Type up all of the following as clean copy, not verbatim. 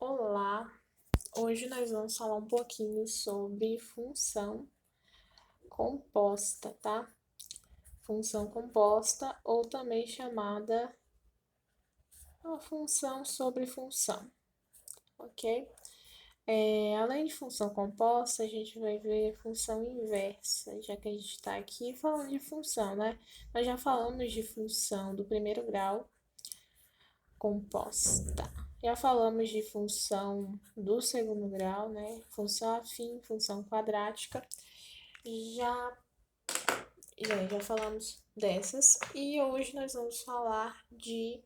Olá, hoje nós vamos falar um pouquinho sobre função composta, tá? Função composta, ou também chamada a função sobre função, ok? Além de função composta, a gente vai ver função inversa, já que a gente está aqui falando de função, né? Nós já falamos de função do primeiro grau composta. Já falamos de função do segundo grau, né? Função afim, função quadrática. Já, já falamos dessas. E hoje nós vamos falar de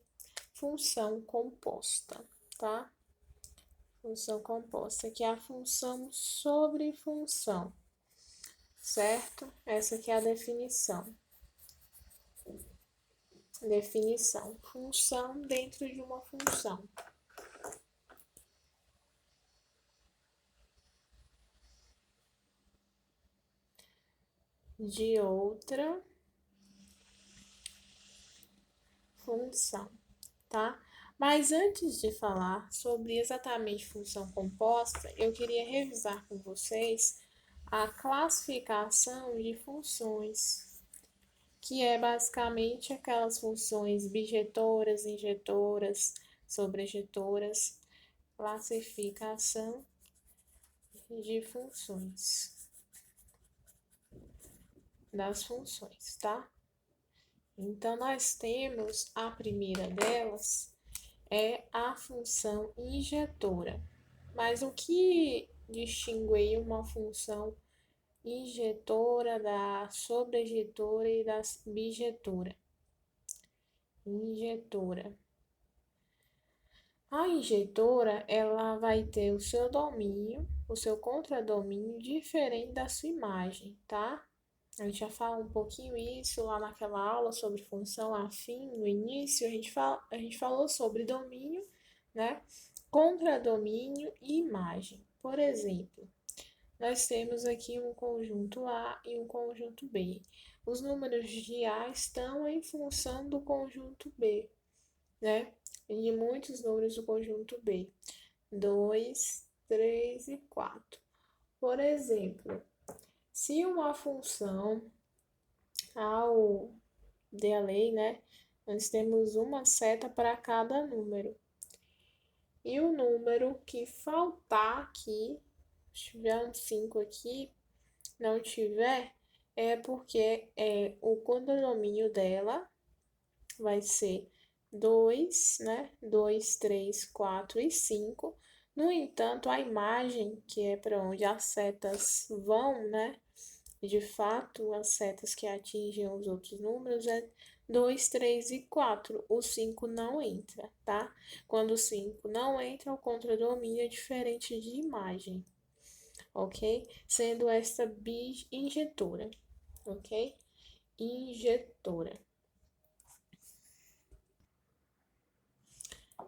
função composta, tá? Função composta, que é a função sobre função, certo? Essa aqui é a definição. Definição: função dentro de uma função. De outra função, tá? Mas antes de falar sobre exatamente função composta, eu queria revisar com vocês a classificação de funções, que é basicamente aquelas funções bijetoras, injetoras, sobrejetoras, classificação de funções, das funções, tá? Então, nós temos a primeira delas, é a função injetora. Mas o que distingue uma função injetora da sobrejetora e da bijetora? Injetora. A injetora, ela vai ter o seu domínio, o seu contradomínio diferente da sua imagem, tá? A gente já fala um pouquinho isso lá naquela aula sobre função afim, no início a gente falou sobre domínio, né? Contradomínio e imagem. Por exemplo, nós temos aqui um conjunto A e um conjunto B. Os números de A estão em função do conjunto B, né? E de muitos números do conjunto B. 2, 3 e 4. Por exemplo, se uma função ao de a lei, né? Nós temos uma seta para cada número. E o número que faltar aqui, se tiver um 5 aqui, não tiver, é porque o condomínio dela vai ser 2, né? 2, 3, 4 e 5. No entanto, a imagem, que é para onde as setas vão, né? De fato, as setas que atingem os outros números é 2, 3 e 4. O 5 não entra, tá? Quando o 5 não entra, o contradomínio é diferente de imagem, ok? Sendo esta injetora, ok? Injetora.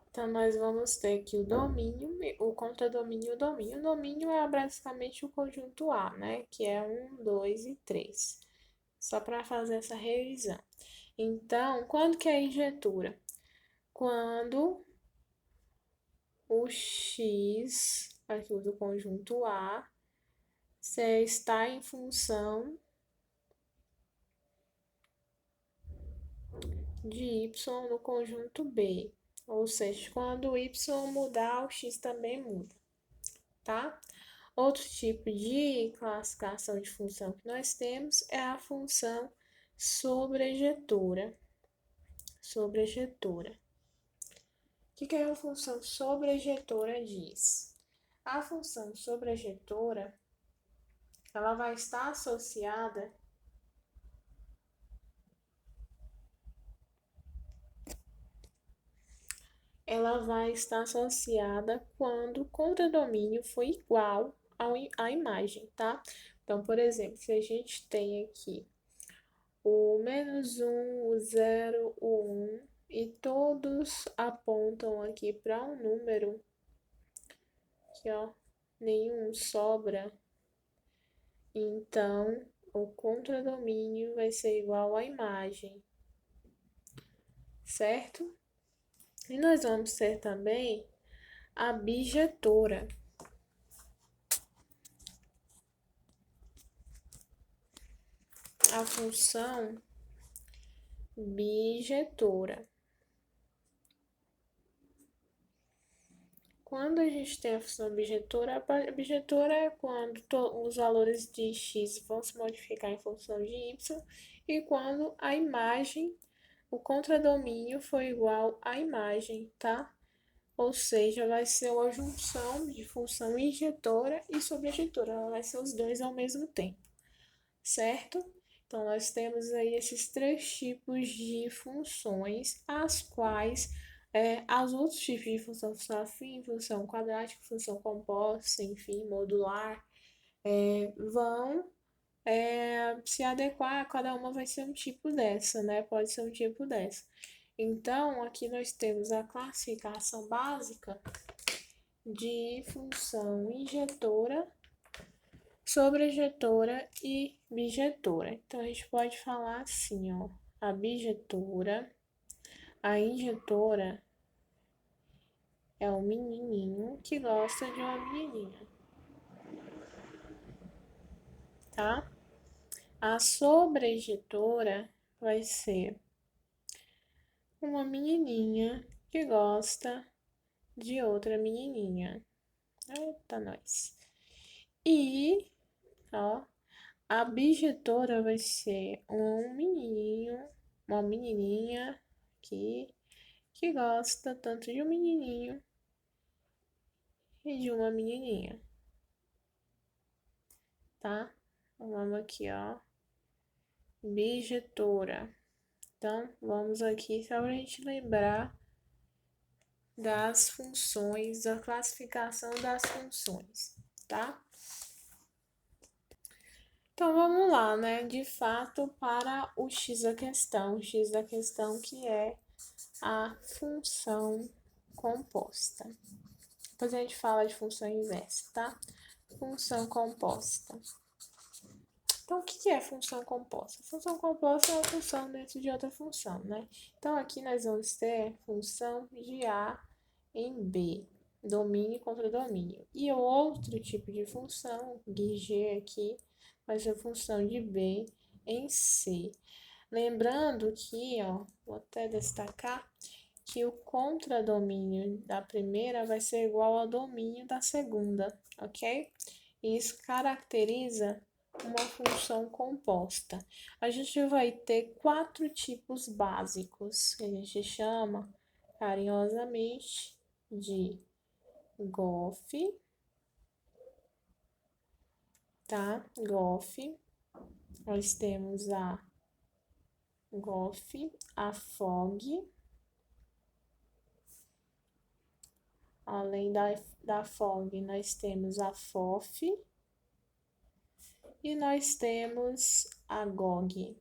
Então, nós vamos ter aqui o domínio, o contradomínio e o domínio. O domínio é basicamente o conjunto A, né? Que é 1, 2 e 3. Só para fazer essa revisão. Então, quando que é a injetura? Quando o x aqui do conjunto A está em função de y no conjunto B. Ou seja, quando o y mudar, o x também muda, tá? Outro tipo de classificação de função que nós temos é a função sobrejetora. Sobrejetora. O que a função sobrejetora diz? A função sobrejetora, ela vai estar associada quando o contradomínio for igual à imagem, tá? Então, por exemplo, se a gente tem aqui o -1, o 0, o 1, e todos apontam aqui para um número, aqui ó, nenhum sobra, então o contradomínio vai ser igual à imagem, certo? E nós vamos ter também a bijetora. A função bijetora. Quando a gente tem a função bijetora, a bijetora é quando os valores de x vão se modificar em função de y e quando a imagem, o contradomínio for igual à imagem, tá? Ou seja, vai ser uma junção de função injetora e sobrejetora, ela vai ser os dois ao mesmo tempo, certo? Então, nós temos aí esses três tipos de funções, as quais as outros tipos de função, função afim, função quadrática, função composta, enfim, modular, vão se adequar, cada uma vai ser um tipo dessa, né? Pode ser um tipo dessa. Então, aqui nós temos a classificação básica de função injetora, sobrejetora e bijetora. Então, a gente pode falar assim, ó, a bijetora, a injetora é um menininho que gosta de uma menininha, tá? A sobrejetora vai ser uma menininha que gosta de outra menininha. Eita, nós. E, ó, a bijetora vai ser um menininho, uma menininha que gosta tanto de um menininho e de uma menininha, tá? Vamos aqui, ó, bijetora. Então, vamos aqui só pra gente lembrar das funções, da classificação das funções, tá? Então, vamos lá, né? De fato, para o x da questão. O x da questão que é a função composta. Depois a gente fala de função inversa, tá? Função composta. Então, o que é função composta? Função composta é uma função dentro de outra função, né? Então, aqui nós vamos ter função de A em B, domínio contra domínio. E outro tipo de função, de G aqui, vai ser função de B em C. Lembrando que, ó, vou até destacar, que o contradomínio da primeira vai ser igual ao domínio da segunda, ok? E isso caracteriza uma função composta. A gente vai ter quatro tipos básicos, que a gente chama carinhosamente de GOF, tá? GOF. Nós temos a GOF, a FOG, além da FOG, nós temos a FOF e nós temos a GOG.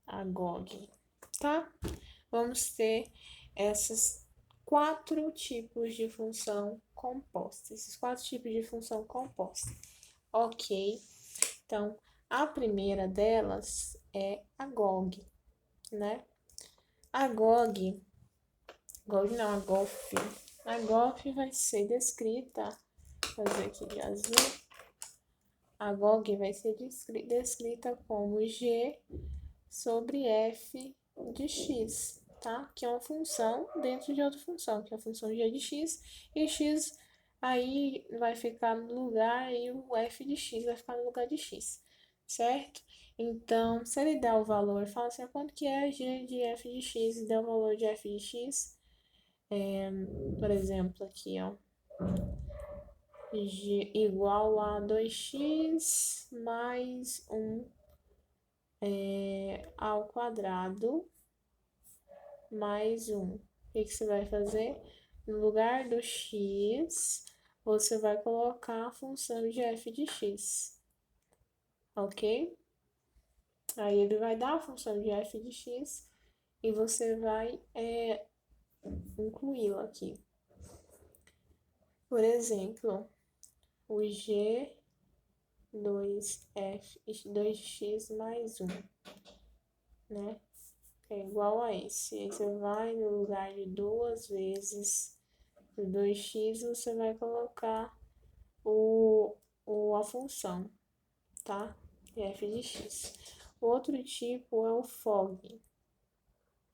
A GOG, tá? Vamos ter esses quatro tipos de função composta. Esses quatro tipos de função composta. Ok. Então, a primeira delas é a GOG, né? A GOG não, a GOF. A GOF vai ser descrita, vou fazer aqui de azul. A GOG vai ser descrita como G sobre F de x, tá? Que é uma função dentro de outra função, que é a função g de x, e x aí vai ficar no lugar e o f de x vai ficar no lugar de x, certo? Então, se ele der o valor, fala assim, quanto que é g de f de x e der o valor de f de x, por exemplo, aqui, ó, g igual a 2x mais 1 ao quadrado mais 1. O que você vai fazer? No lugar do x, você vai colocar a função de f de x, ok? Aí ele vai dar a função de f de x e você vai incluí-la aqui. Por exemplo, o g 2x mais 1, né? é igual a esse. Aí você vai no lugar de 2 vezes o 2x, você vai colocar a função, tá? F de x. O outro tipo é o FOG,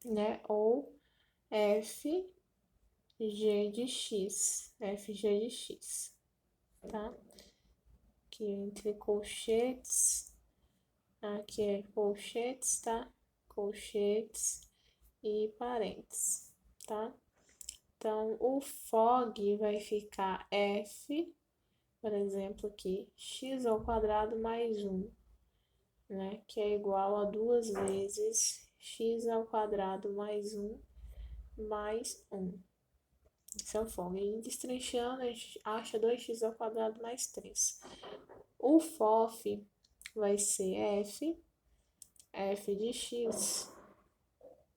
né? Ou FG de x, FG de x, tá? Aqui entre colchetes, aqui é colchetes, tá? Colchetes e parênteses, tá? Então, o FOG vai ficar F, por exemplo, aqui, x ao quadrado mais 1, né? Que é igual a 2 vezes x ao quadrado mais 1 mais 1. Esse é o FOG. E destrinchando, a gente acha 2x ao quadrado mais 3. O FOF vai ser f de x,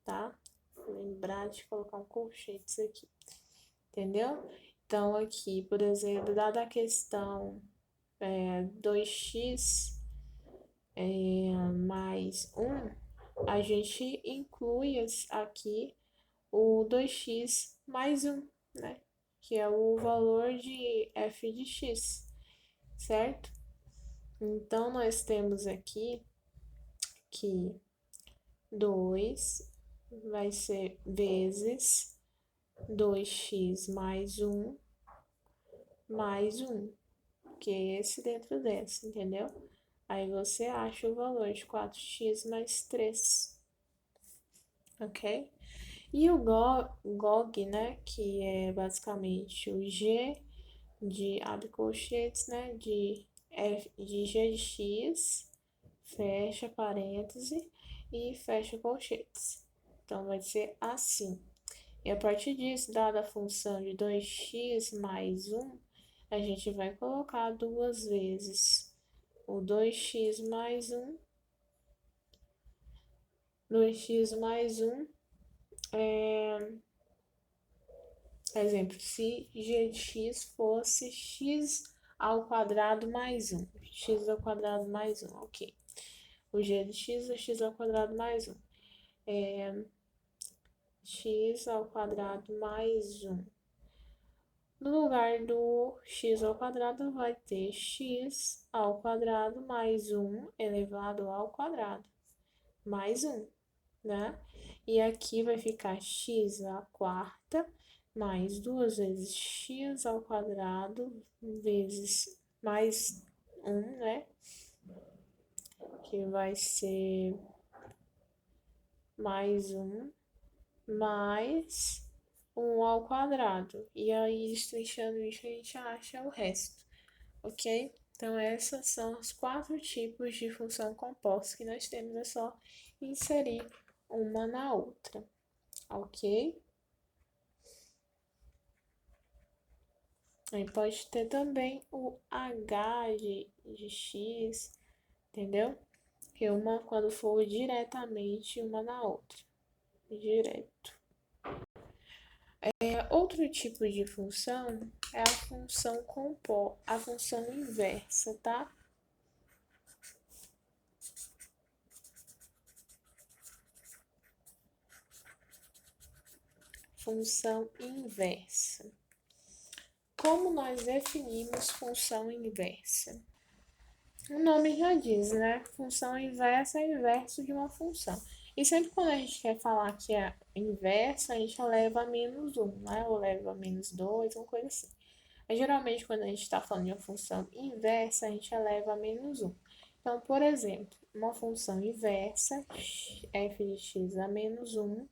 tá? Lembrar de colocar um colchetes aqui, entendeu? Então, aqui, por exemplo, dada a questão 2x mais 1, a gente inclui aqui o 2x mais 1, né? Que é o valor de f de x, certo? Então, nós temos aqui que 2 vai ser vezes 2x mais 1 mais 1, que é esse dentro desse, entendeu? Aí você acha o valor de 4x mais 3, ok? E o GOG, né, que é basicamente o G de abre colchetes, né, de G de x, fecha parêntese e fecha colchetes. Então, vai ser assim. E a partir disso, dada a função de 2x mais 1, a gente vai colocar 2 vezes o 2x mais 1. 2x mais 1 exemplo, se g de x fosse x ao quadrado mais 1. X ao quadrado mais 1, ok. O g de x é x ao quadrado mais 1. X ao quadrado mais 1. No lugar do x ao quadrado, vai ter x ao quadrado mais 1 elevado ao quadrado, mais 1, né? E aqui vai ficar x à quarta mais 2 vezes x ao quadrado vezes mais 1, né? Que vai ser mais 1 mais 1 ao quadrado. E aí, destrinchando isso, a gente acha o resto, ok? Então, esses são os 4 tipos de função composta que nós temos. É só inserir uma na outra, ok? Aí pode ter também o h de x, entendeu? Que uma quando for diretamente uma na outra. Direto. Outro tipo de função é a função a função inversa, tá? Função inversa. Como nós definimos função inversa? O nome já diz, né? Função inversa é inverso de uma função. E sempre quando a gente quer falar que é inversa, a gente eleva a menos 1, né? Ou leva a menos 2, uma coisa assim. Mas geralmente quando a gente está falando de uma função inversa, a gente eleva a menos 1. Então, por exemplo, uma função inversa, f de x a menos 1,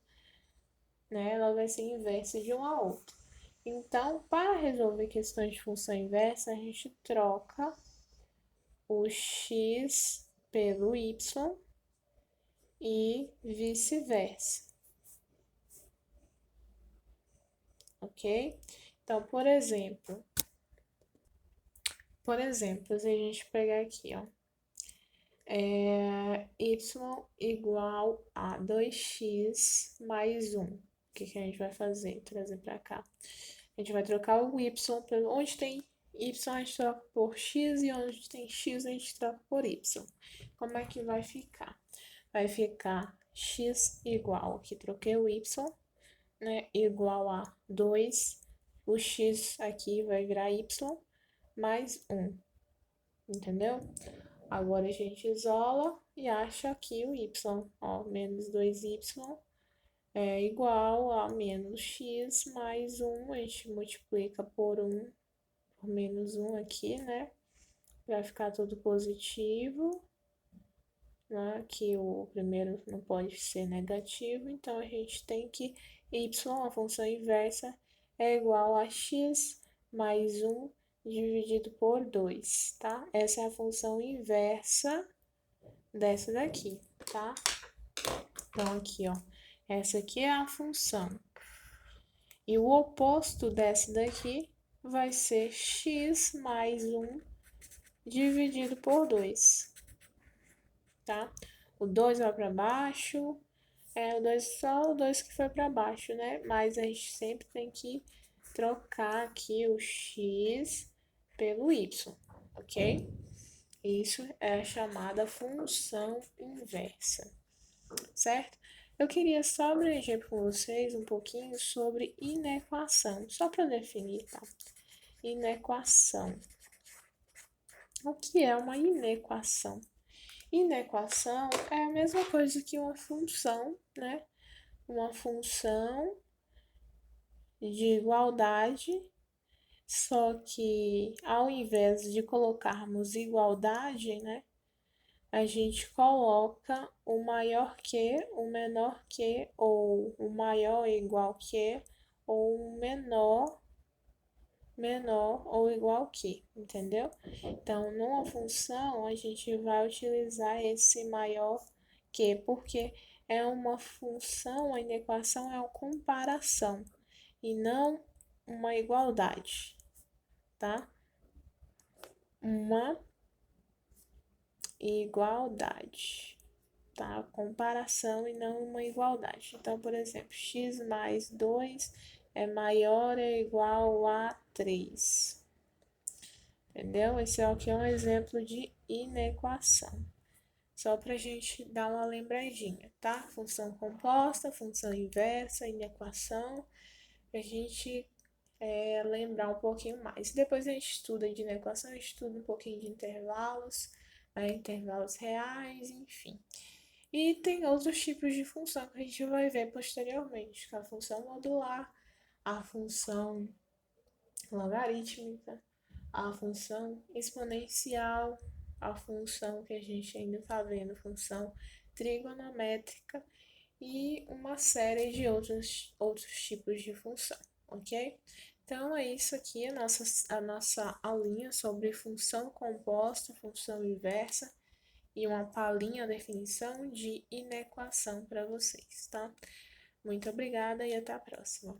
né? Ela vai ser inversa de uma a outra. Então, para resolver questões de função inversa, a gente troca o x pelo y e vice-versa. Ok? Então, por exemplo, se a gente pegar aqui, ó, y igual a 2x mais 1. O que a gente vai fazer? Trazer para cá. A gente vai trocar o y pelo onde tem y, a gente troca por x, e onde tem x, a gente troca por y. Como é que vai ficar? Vai ficar x igual, aqui troquei o y, né, igual a 2, o x aqui vai virar y mais 1, entendeu? Agora a gente isola e acha aqui o y, ó, menos 2y é igual a menos x mais 1, a gente multiplica por 1, por menos 1 aqui, né? Vai ficar tudo positivo, né? Que o primeiro não pode ser negativo, então a gente tem que y, a função inversa, é igual a x mais 1 dividido por 2, tá? Essa é a função inversa dessa daqui, tá? Então, aqui, ó, essa aqui é a função. E o oposto dessa daqui vai ser x mais 1 dividido por 2, tá? O 2 vai para baixo, o 2 só o 2 que foi para baixo, né? Mas a gente sempre tem que trocar aqui o x pelo y, ok? Isso é a chamada função inversa, certo? Eu queria só abranger com vocês um pouquinho sobre inequação, só para definir, tá? Inequação. O que é uma inequação? Inequação é a mesma coisa que uma função, né? Uma função de igualdade, só que ao invés de colocarmos igualdade, né? A gente coloca o maior que, o menor que, ou o maior igual que, ou o menor ou igual que, entendeu? Então, numa função, a gente vai utilizar esse maior que, porque é uma função, a inequação é uma comparação e não uma igualdade, tá? Uma igualdade, tá? Comparação e não uma igualdade. Então, por exemplo, x mais 2 é maior ou igual a 3. Entendeu? Esse aqui é um exemplo de inequação. Só para a gente dar uma lembradinha, tá? Função composta, função inversa, inequação, para a gente lembrar um pouquinho mais. Depois a gente estuda de inequação, a gente estuda um pouquinho de intervalos, intervalos reais, enfim. E tem outros tipos de função que a gente vai ver posteriormente, que é a função modular, a função logarítmica, a função exponencial, a função que a gente ainda está vendo, função trigonométrica e uma série de outros tipos de função, ok? Então, é isso aqui, a nossa aulinha sobre função composta, função inversa e uma palhinha definição de inequação para vocês, tá? Muito obrigada e até a próxima.